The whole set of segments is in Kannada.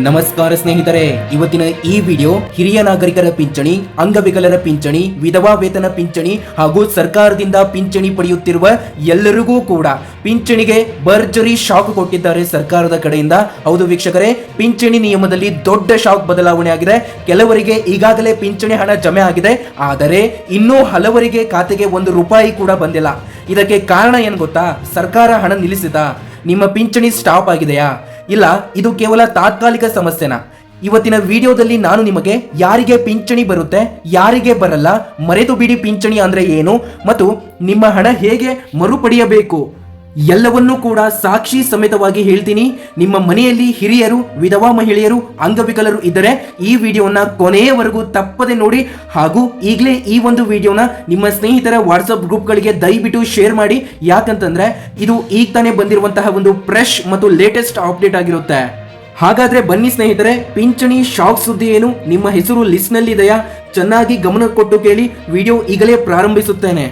ನಮಸ್ಕಾರ ಸ್ನೇಹಿತರೆ, ಇವತ್ತಿನ ಈ ವಿಡಿಯೋ ಹಿರಿಯ ನಾಗರಿಕರ ಪಿಂಚಣಿ, ಅಂಗವಿಕಲರ ಪಿಂಚಣಿ, ವಿಧವಾ ವೇತನ ಪಿಂಚಣಿ ಹಾಗೂ ಸರ್ಕಾರದಿಂದ ಪಿಂಚಣಿ ಪಡೆಯುತ್ತಿರುವ ಎಲ್ಲರಿಗೂ ಕೂಡ ಪಿಂಚಣಿಗೆ ಭರ್ಜರಿ ಶಾಕ್ ಕೊಟ್ಟಿದ್ದಾರೆ ಸರ್ಕಾರದ ಕಡೆಯಿಂದ. ಹೌದು ವೀಕ್ಷಕರೇ, ಪಿಂಚಣಿ ನಿಯಮದಲ್ಲಿ ದೊಡ್ಡ ಶಾಕ್ ಬದಲಾವಣೆ ಆಗಿದೆ. ಕೆಲವರಿಗೆ ಈಗಾಗಲೇ ಪಿಂಚಣಿ ಹಣ ಜಮೆ ಆಗಿದೆ, ಆದರೆ ಇನ್ನೂ ಹಲವರಿಗೆ ಖಾತೆಗೆ ₹1 ಕೂಡ ಬಂದಿಲ್ಲ. ಇದಕ್ಕೆ ಕಾರಣ ಏನು ಗೊತ್ತಾ? ಸರ್ಕಾರ ಹಣ ನಿಲ್ಲಿಸಿದ, ನಿಮ್ಮ ಪಿಂಚಣಿ ಸ್ಟಾಪ್ ಆಗಿದೆಯಾ, ಇಲ್ಲ ಇದು ಕೇವಲ ತಾತ್ಕಾಲಿಕ ಸಮಸ್ಯೆನಾ? ಇವತ್ತಿನ ವಿಡಿಯೋದಲ್ಲಿ ನಾನು ನಿಮಗೆ ಯಾರಿಗೆ ಪಿಂಚಣಿ ಬರುತ್ತೆ, ಯಾರಿಗೆ ಬರಲ್ಲ, ಮರೆತು ಬಿಡಿ ಪಿಂಚಣಿ ಅಂದ್ರೆ ಏನು ಮತ್ತು ನಿಮ್ಮ ಹಣ ಹೇಗೆ ಮರುಪಡೆಯಬೇಕು ಎಲ್ಲವನ್ನೂ ಕೂಡ ಸಾಕ್ಷಿ ಸಮೇತವಾಗಿ ಹೇಳ್ತೀನಿ. ನಿಮ್ಮ ಮನೆಯಲ್ಲಿ ಹಿರಿಯರು, ವಿಧವಾ ಮಹಿಳೆಯರು, ಅಂಗವಿಕಲರು ಇದ್ದರೆ ಈ ವಿಡಿಯೋನ ಕೊನೆಯವರೆಗೂ ತಪ್ಪದೆ ನೋಡಿ. ಹಾಗೂ ಈಗಲೇ ಈ ಒಂದು ವಿಡಿಯೋನ ನಿಮ್ಮ ಸ್ನೇಹಿತರ ವಾಟ್ಸಪ್ ಗ್ರೂಪ್ಗಳಿಗೆ ದಯವಿಟ್ಟು ಶೇರ್ ಮಾಡಿ. ಯಾಕಂತಂದ್ರೆ ಇದು ಈಗ ತಾನೇ ಬಂದಿರುವಂತಹ ಒಂದು ಫ್ರೆಶ್ ಮತ್ತು ಲೇಟೆಸ್ಟ್ ಅಪ್ಡೇಟ್ ಆಗಿರುತ್ತೆ. ಹಾಗಾದ್ರೆ ಬನ್ನಿ ಸ್ನೇಹಿತರೆ, ಪಿಂಚಣಿ ಶಾಕ್ ಸುದ್ದಿ ಏನು, ನಿಮ್ಮ ಹೆಸರು ಲಿಸ್ಟ್ ನಲ್ಲಿ ಇದೆಯಾ? ಚೆನ್ನಾಗಿ ಗಮನ ಕೊಟ್ಟು ಕೇಳಿ. ವಿಡಿಯೋ ಈಗಲೇ ಪ್ರಾರಂಭಿಸುತ್ತೇನೆ.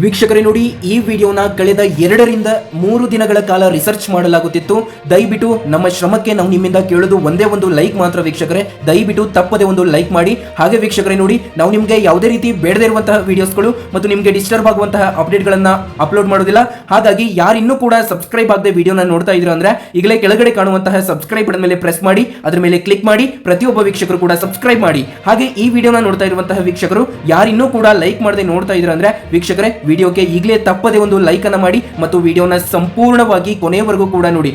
ವೀಕ್ಷಕರೇ ನೋಡಿ, ಈ ವಿಡಿಯೋನ ಕಳೆದ 2 ರಿಂದ 3 ದಿನಗಳ ಕಾಲ ರಿಸರ್ಚ್ ಮಾಡಲಾಗುತ್ತಿತ್ತು. ದಯವಿಟ್ಟು ನಮ್ಮ ಶ್ರಮಕ್ಕೆ ನಾವು ನಿಮ್ಮಿಂದ ಕೇಳೋದು ಒಂದೇ ಒಂದು ಲೈಕ್ ಮಾತ್ರ ವೀಕ್ಷಕರೇ. ದಯವಿಟ್ಟು ತಪ್ಪದೆ ಒಂದು ಲೈಕ್ ಮಾಡಿ. ಹಾಗೆ ವೀಕ್ಷಕರೇ ನೋಡಿ, ನಾವು ನಿಮಗೆ ಯಾವುದೇ ರೀತಿ ಬೇಡದೇ ಇರುವಂತಹ ವಿಡಿಯೋಸ್ಗಳು ಮತ್ತು ನಿಮಗೆ ಡಿಸ್ಟರ್ಬ್ ಆಗುವಂತಹ ಅಪ್ಡೇಟ್ಗಳನ್ನ ಅಪ್ಲೋಡ್ ಮಾಡೋದಿಲ್ಲ. ಹಾಗಾಗಿ ಯಾರಿನ್ನೂ ಕೂಡ ಸಬ್ಸ್ಕ್ರೈಬ್ ಆಗದೆ ವಿಡಿಯೋನ ನೋಡ್ತಾ ಇದ್ದೀರಾ ಅಂದ್ರೆ ಈಗಲೇ ಕೆಳಗಡೆ ಕಾಣುವಂತಹ ಸಬ್ಸ್ಕ್ರೈಬ್ ಬಟನ್ ಮೇಲೆ ಪ್ರೆಸ್ ಮಾಡಿ, ಅದರ ಮೇಲೆ ಕ್ಲಿಕ್ ಮಾಡಿ. ಪ್ರತಿಯೊಬ್ಬ ವೀಕ್ಷಕರು ಕೂಡ ಸಬ್ಸ್ಕ್ರೈಬ್ ಮಾಡಿ. ಹಾಗೆ ಈ ವಿಡಿಯೋನ ನೋಡ್ತಾ ಇರುವಂತಹ ವೀಕ್ಷಕರು ಯಾರಿನ್ನೂ ಕೂಡ ಲೈಕ್ ಮಾಡದೆ ನೋಡ್ತಾ ಇದ್ದೀರಾ ಅಂದ್ರೆ ವೀಕ್ಷಕರೇ ವಿಡಿಯೋಗೆ ಈಗಲೇ ತಪ್ಪದೆ ಒಂದು ಲೈಕ್ ಅನ್ನ ಮಾಡಿ ಮತ್ತು ವಿಡಿಯೋನ ಸಂಪೂರ್ಣವಾಗಿ ಕೊನೆಯವರೆಗೂ ಕೂಡ ನೋಡಿ.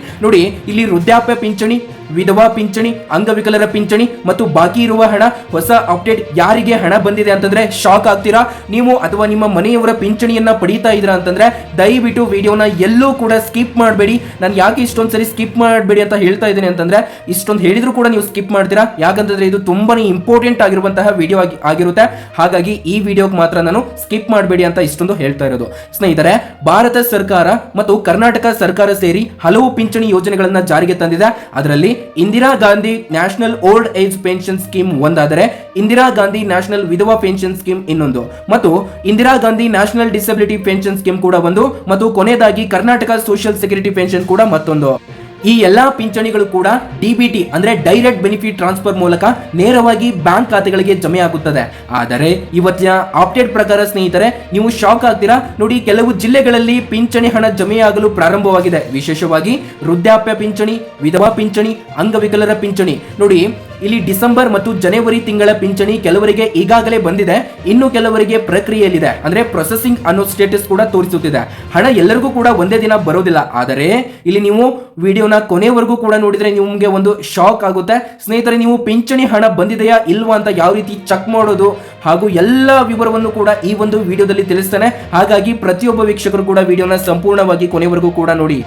ಇಲ್ಲಿ ವೃದ್ಧಾಪ್ಯ ಪಿಂಚಣಿ, ವಿಧವಾ ಪಿಂಚಣಿ, ಅಂಗವಿಕಲರ ಪಿಂಚಣಿ ಮತ್ತು ಬಾಕಿ ಇರುವ ಹಣ, ಹೊಸ ಅಪ್ಡೇಟ್. ಯಾರಿಗೆ ಹಣ ಬಂದಿದೆ ಅಂತಂದ್ರೆ ಶಾಕ್ ಆಗ್ತೀರಾ ನೀವು, ಅಥವಾ ನಿಮ್ಮ ಮನೆಯವರ ಪಿಂಚಣಿಯನ್ನ ಪಡೀತಾ ಇದ್ದೀರಾ ಅಂತಂದ್ರೆ ದಯವಿಟ್ಟು ವಿಡಿಯೋನ ಎಲ್ಲೂ ಕೂಡ ಸ್ಕಿಪ್ ಮಾಡಬೇಡಿ. ನಾನು ಯಾಕೆ ಇಷ್ಟೊಂದು ಸರಿ ಸ್ಕಿಪ್ ಮಾಡಬೇಡಿ ಅಂತ ಹೇಳ್ತಾ ಇದ್ದೇನೆ ಅಂತಂದ್ರೆ, ಇಷ್ಟೊಂದು ಹೇಳಿದ್ರು ಕೂಡ ನೀವು ಸ್ಕಿಪ್ ಮಾಡ್ತೀರಾ. ಯಾಕಂತಂದ್ರೆ ಇದು ತುಂಬಾನೇ ಇಂಪಾರ್ಟೆಂಟ್ ಆಗಿರುವಂತಹ ವಿಡಿಯೋ ಆಗಿರುತ್ತೆ. ಹಾಗಾಗಿ ಈ ವಿಡಿಯೋಗೆ ಮಾತ್ರ ನಾನು ಸ್ಕಿಪ್ ಮಾಡಬೇಡಿ ಅಂತ ಇಷ್ಟೊಂದು ಹೇಳ್ತಾ ಇರೋದು. ಸ್ನೇಹಿತರೆ, ಭಾರತ ಸರ್ಕಾರ ಮತ್ತು ಕರ್ನಾಟಕ ಸರ್ಕಾರ ಸೇರಿ ಹಲವು ಪಿಂಚಣಿ ಯೋಜನೆಗಳನ್ನ ಜಾರಿಗೆ ತಂದಿದೆ. ಅದರಲ್ಲಿ Indira Gandhi national old age pension scheme ಒಂದಾದರೆ, ಇಂದಿರಾ ಗಾಂಧಿ ನ್ಯಾಷನಲ್ ವಿಧವಾ ಪೆನ್ಷನ್ ಸ್ಕೀಮ್ ಇನ್ನೊಂದು, ಮತ್ತು Indira Gandhi national disability pension scheme ಕೂಡ ಒಂದು, ಮತ್ತು ಕೊನೆಯದಾಗಿ ಕರ್ನಾಟಕ ಸೋಷಿಯಲ್ ಸೆಕ್ಯೂರಿಟಿ ಪೆನ್ಷನ್ ಕೂಡ ಮತ್ತೊಂದು. ಈ ಎಲ್ಲಾ ಪಿಂಚಣಿಗಳು ಕೂಡ ಡಿಬಿಟಿ ಅಂದ್ರೆ ಡೈರೆಕ್ಟ್ ಬೆನಿಫಿಟ್ ಟ್ರಾನ್ಸ್ಫರ್ ಮೂಲಕ ನೇರವಾಗಿ ಬ್ಯಾಂಕ್ ಖಾತೆಗಳಿಗೆ ಜಮೆ ಆಗುತ್ತದೆ. ಆದರೆ ಇವತ್ತಿನ ಅಪ್ಡೇಟ್ ಪ್ರಕಾರ ಸ್ನೇಹಿತರೆ, ನೀವು ಶಾಕ್ ಆಗ್ತೀರಾ ನೋಡಿ. ಕೆಲವು ಜಿಲ್ಲೆಗಳಲ್ಲಿ ಪಿಂಚಣಿ ಹಣ ಜಮೆಯಾಗಲು ಪ್ರಾರಂಭವಾಗಿದೆ. ವಿಶೇಷವಾಗಿ ವೃದ್ಧಾಪ್ಯ ಪಿಂಚಣಿ, ವಿಧವಾ ಪಿಂಚಣಿ, ಅಂಗವಿಕಲರ ಪಿಂಚಣಿ. ನೋಡಿ, ಇಲ್ಲಿ ಡಿಸೆಂಬರ್ ಮತ್ತು ಜನವರಿ ತಿಂಗಳ ಪಿಂಚಣಿ ಕೆಲವರಿಗೆ ಈಗಾಗಲೇ ಬಂದಿದೆ, ಇನ್ನು ಕೆಲವರಿಗೆ ಪ್ರಕ್ರಿಯೆಯಲ್ಲಿದೆ. ಅಂದ್ರೆ ಪ್ರೊಸೆಸಿಂಗ್ ಅನ್ನೋ ಸ್ಟೇಟಸ್ ಕೂಡ ತೋರಿಸುತ್ತಿದೆ. ಹಣ ಎಲ್ಲರಿಗೂ ಕೂಡ ಒಂದೇ ದಿನ ಬರೋದಿಲ್ಲ. ಆದರೆ ಇಲ್ಲಿ ನೀವು ವಿಡಿಯೋನ ಕೊನೆವರೆಗೂ ಕೂಡ ನೋಡಿದ್ರೆ ನಿಮಗೆ ಒಂದು ಶಾಕ್ ಆಗುತ್ತೆ ಸ್ನೇಹಿತರೆ. ನೀವು ಪಿಂಚಣಿ ಹಣ ಬಂದಿದೆಯಾ ಇಲ್ವಾ ಅಂತ ಯಾವ ರೀತಿ ಚೆಕ್ ಮಾಡೋದು ಹಾಗೂ ಎಲ್ಲ ವಿವರವನ್ನು ಕೂಡ ಈ ಒಂದು ವಿಡಿಯೋದಲ್ಲಿ ತಿಳಿಸ್ತೇನೆ. ಹಾಗಾಗಿ ಪ್ರತಿಯೊಬ್ಬ ವೀಕ್ಷಕರು ಕೂಡ ವಿಡಿಯೋನ ಸಂಪೂರ್ಣವಾಗಿ ಕೊನೆವರೆಗೂ ಕೂಡ ನೋಡಿ.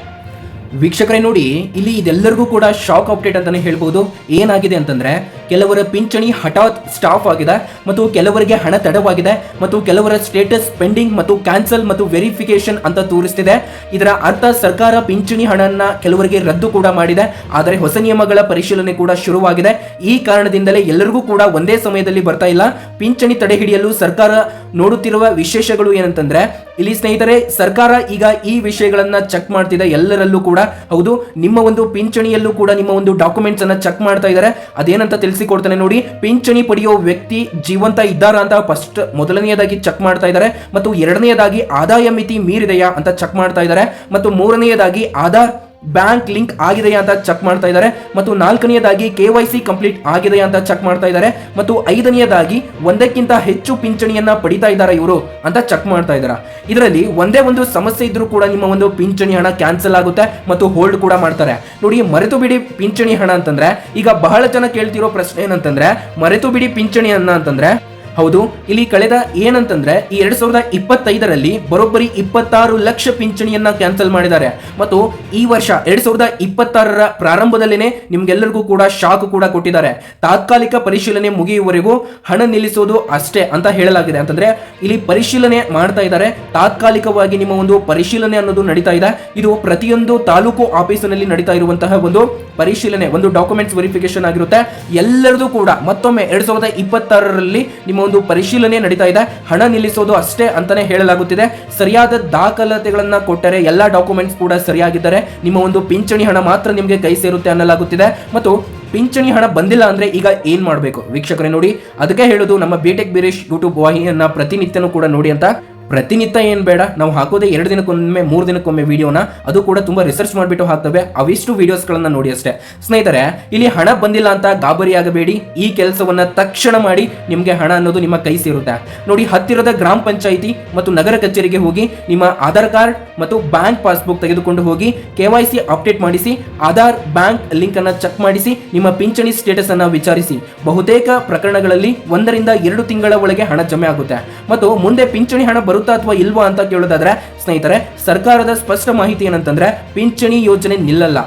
ವೀಕ್ಷಕರೇ ನೋಡಿ, ಇಲ್ಲಿ ಇದೆಲ್ಲರಿಗೂ ಕೂಡ ಶಾಕ್ ಅಪ್ಡೇಟ್ ಅಂತಾನೆ ಹೇಳ್ಬೋದು. ಏನಾಗಿದೆ ಅಂತಂದ್ರೆ, ಕೆಲವರ ಪಿಂಚಣಿ ಹಠಾತ್ ಸ್ಟಾಪ್ ಆಗಿದೆ ಮತ್ತು ಕೆಲವರಿಗೆ ಹಣ ತಡವಾಗಿದೆ ಮತ್ತು ಕೆಲವರ ಸ್ಟೇಟಸ್ ಪೆಂಡಿಂಗ್ ಮತ್ತು ಕ್ಯಾನ್ಸಲ್ ಮತ್ತು ವೆರಿಫಿಕೇಶನ್ ಅಂತ ತೋರಿಸ್ತಿದೆ. ಇದರ ಅರ್ಥ ಸರ್ಕಾರ ಪಿಂಚಣಿ ಹಣನ ಕೆಲವರಿಗೆ ರದ್ದು ಕೂಡ ಮಾಡಿದೆ. ಆದರೆ ಹೊಸ ನಿಯಮಗಳ ಪರಿಶೀಲನೆ ಕೂಡ ಶುರುವಾಗಿದೆ. ಈ ಕಾರಣದಿಂದಲೇ ಎಲ್ಲರಿಗೂ ಕೂಡ ಒಂದೇ ಸಮಯದಲ್ಲಿ ಬರ್ತಾ ಇಲ್ಲ. ಪಿಂಚಣಿ ತಡೆ ಹಿಡಿಯಲು ಸರ್ಕಾರ ನೋಡುತ್ತಿರುವ ವಿಶೇಷಗಳು ಏನಂತಂದ್ರೆ, ಇಲ್ಲಿ ಸ್ನೇಹಿತರೆ ಸರ್ಕಾರ ಈಗ ಈ ವಿಷಯಗಳನ್ನ ಚೆಕ್ ಮಾಡ್ತಿದೆ ಎಲ್ಲರಲ್ಲೂ ಕೂಡ. ಹೌದು, ನಿಮ್ಮ ಒಂದು ಪಿಂಚಣಿಯಲ್ಲೂ ಕೂಡ ನಿಮ್ಮ ಒಂದು ಡಾಕ್ಯುಮೆಂಟ್ಸ್ ಅನ್ನ ಚೆಕ್ ಮಾಡ್ತಾ ಇದ್ದಾರೆ. ಅದೇನಂತ ತಿಳಿಸಿಕೊಡ್ತಾನೆ ನೋಡಿ. ಪಿಂಚಣಿ ಪಡೆಯುವ ವ್ಯಕ್ತಿ ಜೀವಂತ ಇದ್ದಾರಾ ಅಂತ ಫಸ್ಟ್ ಮೊದಲನೆಯದಾಗಿ ಚೆಕ್ ಮಾಡ್ತಾ ಇದ್ದಾರೆ, ಮತ್ತು ಎರಡನೆಯದಾಗಿ ಆದಾಯ ಮಿತಿ ಮೀರಿದೆಯಾ ಅಂತ ಚೆಕ್ ಮಾಡ್ತಾ ಇದ್ದಾರೆ, ಮತ್ತು ಮೂರನೆಯದಾಗಿ ಆಧಾರ್ ಬ್ಯಾಂಕ್ ಲಿಂಕ್ ಆಗಿದೆಯಾ ಅಂತ ಚೆಕ್ ಮಾಡ್ತಾ ಇದ್ದಾರೆ, ಮತ್ತು ನಾಲ್ಕನೆಯದಾಗಿ KYC ಕಂಪ್ಲೀಟ್ ಆಗಿದೆಯಾ ಅಂತ ಚೆಕ್ ಮಾಡ್ತಾ ಇದ್ದಾರೆ, ಮತ್ತು ಐದನೆಯದಾಗಿ ಒಂದಕ್ಕಿಂತ ಹೆಚ್ಚು ಪಿಂಚಣಿಯನ್ನ ಪಡಿತಾ ಇದ್ದಾರೆ ಇವರು ಅಂತ ಚೆಕ್ ಮಾಡ್ತಾ ಇದ್ದಾರೆ. ಇದರಲ್ಲಿ ಒಂದೇ ಒಂದು ಸಮಸ್ಯೆ ಇದ್ರೂ ಕೂಡ ನಿಮ್ಮ ಒಂದು ಪಿಂಚಣಿ ಹಣ ಕ್ಯಾನ್ಸಲ್ ಆಗುತ್ತೆ ಮತ್ತು ಹೋಲ್ಡ್ ಕೂಡ ಮಾಡ್ತಾರೆ. ನೋಡಿ, ಮರೆತು ಬಿಡಿ ಪಿಂಚಣಿ ಹಣ ಅಂತಂದ್ರೆ, ಈಗ ಬಹಳ ಜನ ಕೇಳ್ತಿರೋ ಪ್ರಶ್ನೆ ಏನಂತಂದ್ರೆ, ಮರೆತು ಬಿಡಿ ಪಿಂಚಣಿ ಹಣ ಅಂತಂದ್ರೆ, ಹೌದು, ಇಲ್ಲಿ ಕಳೆದ ಏನಂತಂದ್ರೆ ಈ 2025ರಲ್ಲಿ ಬರೋಬ್ಬರಿ 26 ಲಕ್ಷ ಪಿಂಚಣಿಯನ್ನ ಕ್ಯಾನ್ಸಲ್ ಮಾಡಿದ್ದಾರೆ. ಮತ್ತು ಈ ವರ್ಷ 2026ರ ಪ್ರಾರಂಭದಲ್ಲೇನೆ ನಿಮ್ಗೆಲ್ಲರಿಗೂ ಕೂಡ ಶಾಕ್ ಕೂಡ ಕೊಟ್ಟಿದ್ದಾರೆ. ತಾತ್ಕಾಲಿಕ ಪರಿಶೀಲನೆ ಮುಗಿಯುವವರೆಗೂ ಹಣ ನಿಲ್ಲಿಸೋದು ಅಷ್ಟೇ ಅಂತ ಹೇಳಲಾಗಿದೆ. ಅಂತಂದ್ರೆ ಇಲ್ಲಿ ಪರಿಶೀಲನೆ ಮಾಡ್ತಾ ಇದ್ದಾರೆ, ತಾತ್ಕಾಲಿಕವಾಗಿ ನಿಮ್ಮ ಒಂದು ಪರಿಶೀಲನೆ ಅನ್ನೋದು ನಡೀತಾ ಇದೆ. ಇದು ಪ್ರತಿಯೊಂದು ತಾಲೂಕು ಆಫೀಸಿನಲ್ಲಿ ನಡೀತಾ ಇರುವಂತಹ ಒಂದು ಪರಿಶೀಲನೆ, ಒಂದು ಡಾಕ್ಯುಮೆಂಟ್ಸ್ ವೆರಿಫಿಕೇಶನ್ ಆಗಿರುತ್ತೆ. ಎಲ್ಲರದು ಕೂಡ ಮತ್ತೊಮ್ಮೆ 2026ರಲ್ಲಿ ನಿಮ್ಮ ಒಂದು ಪರಿಶೀಲನೆ ನಡೀತಾ ಇದೆ. ಹಣ ನಿಲ್ಲಿಸೋದು ಅಷ್ಟೇ ಅಂತಾನೆ ಹೇಳಲಾಗುತ್ತಿದೆ. ಸರಿಯಾದ ದಾಖಲಾತಿಗಳನ್ನ ಕೊಟ್ಟರೆ, ಎಲ್ಲಾ ಡಾಕ್ಯುಮೆಂಟ್ಸ್ ಕೂಡ ಸರಿಯಾಗಿದ್ದರೆ ನಿಮ್ಮ ಒಂದು ಪಿಂಚಣಿ ಹಣ ಮಾತ್ರ ನಿಮಗೆ ಕೈ ಸೇರುತ್ತೆ ಅನ್ನಲಾಗುತ್ತಿದೆ. ಮತ್ತು ಪಿಂಚಣಿ ಹಣ ಬಂದಿಲ್ಲ ಅಂದ್ರೆ ಈಗ ಏನ್ ಮಾಡಬೇಕು ವೀಕ್ಷಕರೇ ನೋಡಿ, ಅದಕ್ಕೆ ಹೇಳೋದು ನಮ್ಮ ಬಿಟೆಕ್ ಬೀರೇಶ್ ಯೂಟ್ಯೂಬ್ ವಾಹಿನಿಯನ್ನ ಪ್ರತಿನಿತ್ಯನೂ ಕೂಡ ನೋಡಿ ಅಂತ. ಪ್ರತಿನಿತ್ಯ ಏನು ಬೇಡ, ನಾವು ಹಾಕೋದೇ 2 ದಿನಕ್ಕೊಮ್ಮೆ 3 ದಿನಕ್ಕೊಮ್ಮೆ ವಿಡಿಯೋನ, ಅದು ಕೂಡ ತುಂಬಾ ರಿಸರ್ಚ್ ಮಾಡಿಬಿಟ್ಟು ಹಾಕ್ತವೆ, ಅವಿಷ್ಟು ವಿಡಿಯೋಸ್ಗಳನ್ನ ನೋಡಿ ಅಷ್ಟೇ. ಸ್ನೇಹಿತರೆ, ಇಲ್ಲಿ ಹಣ ಬಂದಿಲ್ಲ ಅಂತ ಗಾಬರಿಯಾಗಬೇಡಿ, ಈ ಕೆಲಸವನ್ನ ತಕ್ಷಣ ಮಾಡಿ, ನಿಮಗೆ ಹಣ ಅನ್ನೋದು ನಿಮ್ಮ ಕೈ ಸೇರುತ್ತೆ. ನೋಡಿ, ಹತ್ತಿರದ ಗ್ರಾಮ ಪಂಚಾಯಿತಿ ಮತ್ತು ನಗರ ಕಚೇರಿಗೆ ಹೋಗಿ ನಿಮ್ಮ ಆಧಾರ್ ಕಾರ್ಡ್ ಮತ್ತು ಬ್ಯಾಂಕ್ ಪಾಸ್ಬುಕ್ ತೆಗೆದುಕೊಂಡು ಹೋಗಿ KYC ಅಪ್ಡೇಟ್ ಮಾಡಿಸಿ, ಆಧಾರ್ ಬ್ಯಾಂಕ್ ಲಿಂಕ್ ಅನ್ನ ಚೆಕ್ ಮಾಡಿಸಿ, ನಿಮ್ಮ ಪಿಂಚಣಿ ಸ್ಟೇಟಸ್ ಅನ್ನ ವಿಚಾರಿಸಿ. ಬಹುತೇಕ ಪ್ರಕರಣಗಳಲ್ಲಿ 1 ರಿಂದ 2 ತಿಂಗಳ ಒಳಗೆ ಹಣ ಜಮೆ ಆಗುತ್ತೆ. ಮತ್ತು ಮುಂದೆ ಪಿಂಚಣಿ ಹಣ ಬರುತ್ತಾ ಅಥವಾ ಇಲ್ವಾ ಅಂತ ಕೇಳೋದಾದ್ರೆ ಸ್ನೇಹಿತರೆ, ಸರ್ಕಾರದ ಸ್ಪಷ್ಟ ಮಾಹಿತಿ ಏನಂತಂದ್ರೆ ಪಿಂಚಣಿ ಯೋಜನೆ ನಿಲ್ಲಲ್ಲ.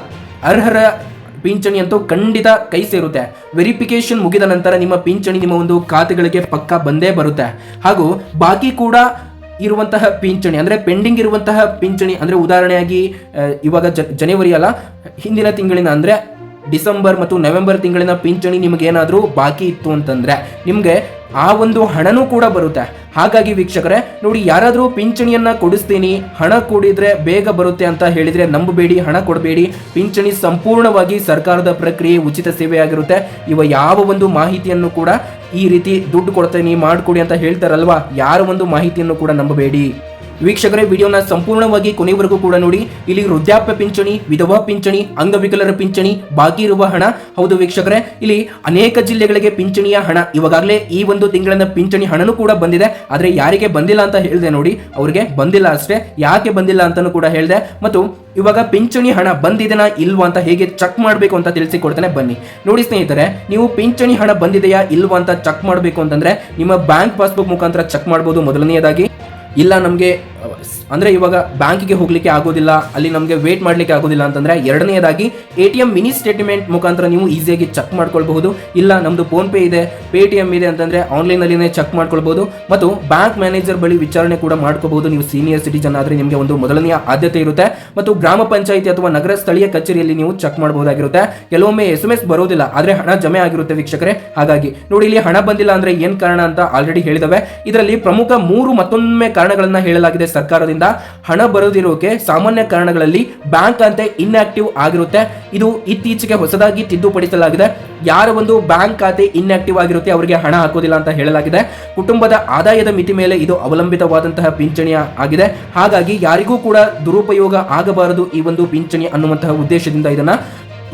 ಅರ್ಹರ ಪಿಂಚಣಿ ಅಂತೂ ಖಂಡಿತ ಕೈ ಸೇರುತ್ತೆ. ವೆರಿಫಿಕೇಶನ್ ಮುಗಿದ ನಂತರ ನಿಮ್ಮ ಪಿಂಚಣಿ ನಿಮ್ಮ ಒಂದು ಖಾತೆಗಳಿಗೆ ಪಕ್ಕ ಬಂದೇ ಬರುತ್ತೆ. ಹಾಗೂ ಬಾಕಿ ಕೂಡ ಇರುವಂತಹ ಪಿಂಚಣಿ ಅಂದ್ರೆ ಪೆಂಡಿಂಗ್ ಇರುವಂತಹ ಪಿಂಚಣಿ ಅಂದ್ರೆ ಉದಾಹರಣೆಯಾಗಿ ಇವಾಗ ಜನವರಿ ಅಲ್ಲ, ಹಿಂದಿನ ತಿಂಗಳಿನ ಅಂದ್ರೆ ಡಿಸೆಂಬರ್ ಮತ್ತು ನವೆಂಬರ್ ತಿಂಗಳಿನ ಪಿಂಚಣಿ ನಿಮಗೇನಾದರೂ ಬಾಕಿ ಇತ್ತು ಅಂತಂದ್ರೆ ನಿಮಗೆ ಆ ಒಂದು ಹಣನೂ ಕೂಡ ಬರುತ್ತೆ. ಹಾಗಾಗಿ ವೀಕ್ಷಕರೇ ನೋಡಿ, ಯಾರಾದರೂ ಪಿಂಚಣಿಯನ್ನ ಕೊಡಿಸ್ತೀನಿ, ಹಣ ಕೊಡಿದ್ರೆ ಬೇಗ ಬರುತ್ತೆ ಅಂತ ಹೇಳಿದ್ರೆ ನಂಬಬೇಡಿ, ಹಣ ಕೊಡಬೇಡಿ. ಪಿಂಚಣಿ ಸಂಪೂರ್ಣವಾಗಿ ಸರ್ಕಾರದ ಪ್ರಕ್ರಿಯೆ, ಉಚಿತ ಸೇವೆಯಾಗಿರುತ್ತೆ. ಯಾವ ಒಂದು ಮಾಹಿತಿಯನ್ನು ಕೂಡ ಈ ರೀತಿ ದುಡ್ಡು ಕೊಡ್ತೀನಿ ಮಾಡಿಕೊಡಿ ಅಂತ ಹೇಳ್ತಾರಲ್ವಾ, ಯಾರ ಒಂದು ಮಾಹಿತಿಯನ್ನು ಕೂಡ ನಂಬಬೇಡಿ. ವೀಕ್ಷಕರೇ, ವಿಡಿಯೋನ ಸಂಪೂರ್ಣವಾಗಿ ಕೊನೆವರೆಗೂ ಕೂಡ ನೋಡಿ. ಇಲ್ಲಿ ವೃದ್ಧಾಪ್ಯ ಪಿಂಚಣಿ, ವಿಧವಾ ಪಿಂಚಣಿ, ಅಂಗವಿಕಲರ ಪಿಂಚಣಿ, ಬಾಕಿ ಇರುವ ಹಣ. ಹೌದು ವೀಕ್ಷಕರೇ, ಇಲ್ಲಿ ಅನೇಕ ಜಿಲ್ಲೆಗಳಿಗೆ ಪಿಂಚಣಿಯ ಹಣ ಇವಾಗಲೇ ಈ ಒಂದು ತಿಂಗಳಿನ ಪಿಂಚಣಿ ಹಣನೂ ಕೂಡ ಬಂದಿದೆ. ಆದರೆ ಯಾರಿಗೆ ಬಂದಿಲ್ಲ ಅಂತ ಹೇಳಿದೆ ನೋಡಿ, ಅವರಿಗೆ ಬಂದಿಲ್ಲ ಅಷ್ಟೇ. ಯಾಕೆ ಬಂದಿಲ್ಲ ಅಂತಾನೂ ಕೂಡ ಹೇಳಿದೆ. ಮತ್ತು ಇವಾಗ ಪಿಂಚಣಿ ಹಣ ಬಂದಿದೆನಾ ಇಲ್ವಾ ಅಂತ ಹೇಗೆ ಚೆಕ್ ಮಾಡಬೇಕು ಅಂತ ತಿಳಿಸಿಕೊಡ್ತೇನೆ, ಬನ್ನಿ ನೋಡಿ. ಸ್ನೇಹಿತರೆ, ನೀವು ಪಿಂಚಣಿ ಹಣ ಬಂದಿದೆಯಾ ಇಲ್ವಾ ಅಂತ ಚೆಕ್ ಮಾಡಬೇಕು ಅಂತಂದ್ರೆ ನಿಮ್ಮ ಬ್ಯಾಂಕ್ ಪಾಸ್ಬುಕ್ ಮುಖಾಂತರ ಚೆಕ್ ಮಾಡಬಹುದು ಮೊದಲನೆಯದಾಗಿ. ಇಲ್ಲ ನಮಗೆ ಅಂದರೆ ಇವಾಗ ಬ್ಯಾಂಕಿಗೆ ಹೋಗಲಿಕ್ಕೆ ಆಗೋದಿಲ್ಲ, ಅಲ್ಲಿ ನಮಗೆ ವೇಟ್ ಮಾಡಲಿಕ್ಕೆ ಆಗೋದಿಲ್ಲ ಅಂತಂದರೆ ಎರಡನೆಯದಾಗಿ ATM ಮಿನಿ ಸ್ಟೇಟ್ಮೆಂಟ್ ಮುಖಾಂತರ ನೀವು ಈಸಿಯಾಗಿ ಚೆಕ್ ಮಾಡ್ಕೊಳ್ಬಹುದು. ಇಲ್ಲ ನಮ್ಮದು ಫೋನ್ಪೇ ಇದೆ, Paytm ಇದೆ ಅಂತಂದರೆ ಆನ್ಲೈನಲ್ಲಿನೇ ಚೆಕ್ ಮಾಡ್ಕೊಳ್ಬಹುದು. ಮತ್ತು ಬ್ಯಾಂಕ್ ಮ್ಯಾನೇಜರ್ ಬಳಿ ವಿಚಾರಣೆ ಕೂಡ ಮಾಡ್ಕೋಬಹುದು. ನೀವು ಸೀನಿಯರ್ ಸಿಟಿಜನ್ ಆದರೆ ನಿಮಗೆ ಒಂದು ಮೊದಲನೆಯ ಆದ್ಯತೆ ಇರುತ್ತೆ. ಮತ್ತು ಗ್ರಾಮ ಪಂಚಾಯಿತಿ ಅಥವಾ ನಗರ ಸ್ಥಳೀಯ ಕಚೇರಿಯಲ್ಲಿ ನೀವು ಚೆಕ್ ಮಾಡಬಹುದಾಗಿರುತ್ತೆ. ಕೆಲವೊಮ್ಮೆ SMS ಬರೋದಿಲ್ಲ, ಆದರೆ ಹಣ ಜಮೆ ಆಗಿರುತ್ತೆ ವೀಕ್ಷಕರೇ. ಹಾಗಾಗಿ ನೋಡಿ, ಇಲ್ಲಿ ಹಣ ಬಂದಿಲ್ಲ ಅಂದರೆ ಏನು ಕಾರಣ ಅಂತ ಆಲ್ರೆಡಿ ಹೇಳಿದವೆ. ಇದರಲ್ಲಿ ಪ್ರಮುಖ 3 ಮತ್ತೊಮ್ಮೆ ಕಾರಣಗಳನ್ನ ಹೇಳಲಾಗಿದೆ ಸರ್ಕಾರದಿಂದ. ಹಣ ಬರೋದಿರೋಕೆ ಸಾಮಾನ್ಯ ಕಾರಣಗಳಲ್ಲಿ ಬ್ಯಾಂಕ್ ಖಾತೆ ಇನ್ಆಕ್ಟಿವ್ ಆಗಿರುತ್ತೆ. ಇದು ಇತ್ತೀಚೆಗೆ ಹೊಸದಾಗಿ ತಿದ್ದುಪಡಿಸಲಾಗಿದೆ. ಯಾರ ಒಂದು ಬ್ಯಾಂಕ್ ಖಾತೆ ಇನ್ಆಕ್ಟಿವ್ ಆಗಿರುತ್ತೆ ಅವರಿಗೆ ಹಣ ಹಾಕೋದಿಲ್ಲ ಅಂತ ಹೇಳಲಾಗಿದೆ. ಕುಟುಂಬದ ಆದಾಯದ ಮಿತಿ ಮೇಲೆ ಇದು ಅವಲಂಬಿತವಾದಂತಹ ಪಿಂಚಣಿ ಆಗಿದೆ. ಹಾಗಾಗಿ ಯಾರಿಗೂ ಕೂಡ ದುರುಪಯೋಗ ಆಗಬಾರದು ಈ ಒಂದು ಪಿಂಚಣಿ ಅನ್ನುವಂತಹ ಉದ್ದೇಶದಿಂದ ಇದನ್ನ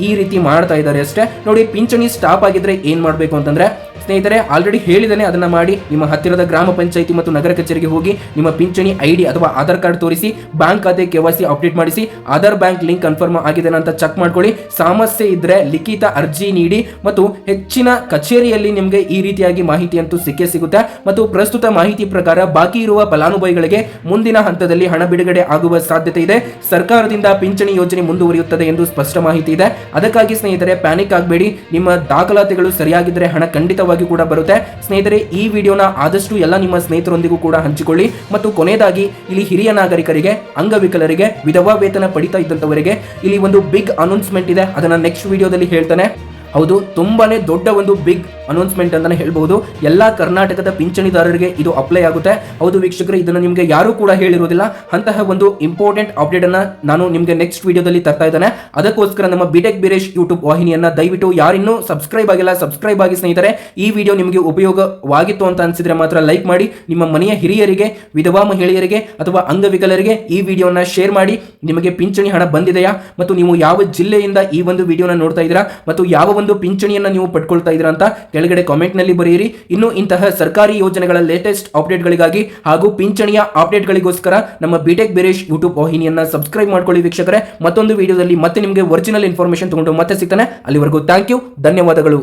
ಈ ರೀತಿ ಮಾಡ್ತಾ ಇದ್ದಾರೆ ಅಷ್ಟೇ. ನೋಡಿ, ಪಿಂಚಣಿ ಸ್ಟಾಪ್ ಆಗಿದ್ರೆ ಏನ್ ಮಾಡಬೇಕು ಅಂತಂದ್ರೆ ಸ್ನೇಹಿತರೆ, ಆಲ್ರೆಡಿ ಹೇಳಿದ್ದೇನೆ, ಅದನ್ನ ಮಾಡಿ. ನಿಮ್ಮ ಹತ್ತಿರದ ಗ್ರಾಮ ಪಂಚಾಯಿತಿ ಮತ್ತು ನಗರ ಕಚೇರಿಗೆ ಹೋಗಿ ನಿಮ್ಮ ಪಿಂಚಣಿ ID ಅಥವಾ ಆಧಾರ್ ಕಾರ್ಡ್ ತೋರಿಸಿ, ಬ್ಯಾಂಕ್ ಖಾತೆ KYC ಅಪ್ಡೇಟ್ ಮಾಡಿಸಿ, ಆಧಾರ್ ಬ್ಯಾಂಕ್ ಲಿಂಕ್ ಕನ್ಫರ್ಮ್ ಆಗಿದೆ ಅಂತ ಚೆಕ್ ಮಾಡ್ಕೊಳ್ಳಿ. ಸಮಸ್ಯೆ ಇದ್ರೆ ಲಿಖಿತ ಅರ್ಜಿ ನೀಡಿ ಮತ್ತು ಹೆಚ್ಚಿನ ಕಚೇರಿಯಲ್ಲಿ ನಿಮಗೆ ಈ ರೀತಿಯಾಗಿ ಮಾಹಿತಿ ಅಂತೂ ಸಿಕ್ಕೇ ಸಿಗುತ್ತೆ. ಮತ್ತು ಪ್ರಸ್ತುತ ಮಾಹಿತಿ ಪ್ರಕಾರ ಬಾಕಿ ಇರುವ ಫಲಾನುಭವಿಗಳಿಗೆ ಮುಂದಿನ ಹಂತದಲ್ಲಿ ಹಣ ಬಿಡುಗಡೆ ಆಗುವ ಸಾಧ್ಯತೆ ಇದೆ. ಸರ್ಕಾರದಿಂದ ಪಿಂಚಣಿ ಯೋಜನೆ ಮುಂದುವರಿಯುತ್ತದೆ ಎಂದು ಸ್ಪಷ್ಟ ಮಾಹಿತಿ ಇದೆ. ಅದಕ್ಕಾಗಿ ಸ್ನೇಹಿತರೆ, ಪ್ಯಾನಿಕ್ ಆಗಬೇಡಿ. ನಿಮ್ಮ ದಾಖಲಾತಿಗಳು ಸರಿಯಾಗಿದ್ದರೆ ಹಣ ಖಂಡಿತವಾಗಿ ಕೂಡ ಬರುತ್ತೆ. ಸ್ನೇಹಿತರೆ, ಈ ವಿಡಿಯೋನ ಆದಷ್ಟು ಎಲ್ಲ ನಿಮ್ಮ ಸ್ನೇಹಿತರೊಂದಿಗೂ ಕೂಡ ಹಂಚಿಕೊಳ್ಳಿ. ಮತ್ತು ಕೊನೆಯದಾಗಿ ಇಲ್ಲಿ ಹಿರಿಯ ನಾಗರಿಕರಿಗೆ, ಅಂಗವಿಕಲರಿಗೆ, ವಿಧವಾ ವೇತನ ಪಡಿತಾ ಇದ್ದಂತವರಿಗೆ ಇಲ್ಲಿ ಒಂದು ಬಿಗ್ ಅನೌನ್ಸ್ಮೆಂಟ್ ಇದೆ. ಅದನ್ನ ನೆಕ್ಸ್ಟ್ ವಿಡಿಯೋದಲ್ಲಿ ಹೇಳ್ತಾನೆ. ಹೌದು, ತುಂಬಾನೇ ದೊಡ್ಡ ಒಂದು ಬಿಗ್ ಅನೌನ್ಸ್ಮೆಂಟ್ ಅಂತಾನೆ ಹೇಳ್ಬಹುದು. ಎಲ್ಲಾ ಕರ್ನಾಟಕದ ಪಿಂಚಣಿದಾರರಿಗೆ ಇದು ಅಪ್ಲೈ ಆಗುತ್ತೆ. ಹೌದು ವೀಕ್ಷಕರೇ, ಇದನ್ನು ನಿಮಗೆ ಯಾರು ಕೂಡ ಹೇಳಿರೋದಿಲ್ಲ. ಅಂತಹ ಒಂದು ಇಂಪಾರ್ಟೆಂಟ್ ಅಪ್ಡೇಟ್ ಅನ್ನ ನಾನು ನಿಮಗೆ ನೆಕ್ಸ್ಟ್ ವಿಡಿಯೋದಲ್ಲಿ ತರ್ತಾ ಇದ್ದೇನೆ. ಅದಕ್ಕೋಸ್ಕರ ನಮ್ಮ ಬಿಟೆಕ್ ಬೀರೇಶ್ ಯೂಟ್ಯೂಬ್ ವಾಹಿನಿಯನ್ನ ದಯವಿಟ್ಟು ಯಾರಿನ್ನೂ ಸಬ್ಸ್ಕ್ರೈಬ್ ಆಗಿಲ್ಲ, ಸಬ್ಸ್ಕ್ರೈಬ್ ಆಗಿ ಸ್ನೇಹಿತರೆ. ಈ ವಿಡಿಯೋ ನಿಮಗೆ ಉಪಯೋಗವಾಗಿತ್ತು ಅಂತ ಅನಿಸಿದ್ರೆ ಮಾತ್ರ ಲೈಕ್ ಮಾಡಿ. ನಿಮ್ಮ ಮನೆಯ ಹಿರಿಯರಿಗೆ, ವಿಧವಾ ಮಹಿಳೆಯರಿಗೆ ಅಥವಾ ಅಂಗವಿಕಲರಿಗೆ ಈ ವಿಡಿಯೋನ ಶೇರ್ ಮಾಡಿ. ನಿಮಗೆ ಪಿಂಚಣಿ ಹಣ ಬಂದಿದೆಯಾ ಮತ್ತು ನೀವು ಯಾವ ಜಿಲ್ಲೆಯಿಂದ ಈ ಒಂದು ವಿಡಿಯೋನ ನೋಡ್ತಾ ಇದ್ದೀರಾ ಮತ್ತು ಯಾವ ಒಂದು ಪಿಂಚಣಿಯನ್ನ ನೀವು ಪಡ್ಕೊಳ್ತಾ ಇದ್ದೀರಾ ಅಂತ ಕೆಳಗಡೆ ಕಾಮೆಂಟ್ ನಲ್ಲಿ ಬರೆಯಿರಿ. ಇನ್ನು ಇಂತಹ ಸರ್ಕಾರಿ ಯೋಜನೆಗಳ ಲೇಟೆಸ್ಟ್ ಅಪ್ಡೇಟ್ಗಳಿಗಾಗಿ ಹಾಗೂ ಪಿಂಚಣಿಯ ಅಪ್ಡೇಟ್ಗಳಿಗೋಸ್ಕರ ನಮ್ಮ ಬಿಟೆಕ್ ಬೀರೇಶ್ ಯೂಟ್ಯೂಬ್ ವಾಹಿನಿಯನ್ನ ಸಬ್ಸ್ಕ್ರೈಬ್ ಮಾಡ್ಕೊಳ್ಳಿ ವೀಕ್ಷಕರೇ. ಮತ್ತೊಂದು ವಿಡಿಯೋದಲ್ಲಿ ಮತ್ತೆ ನಿಮಗೆ ಒರಿಜಿನಲ್ ಇನ್ಫಾರ್ಮೇಶನ್ ತಗೊಂಡು ಮತ್ತೆ ಸಿಗ್ತಾನೆ. ಅಲ್ಲಿವರೆಗೂ ಥ್ಯಾಂಕ್ ಯು, ಧನ್ಯವಾದಗಳು.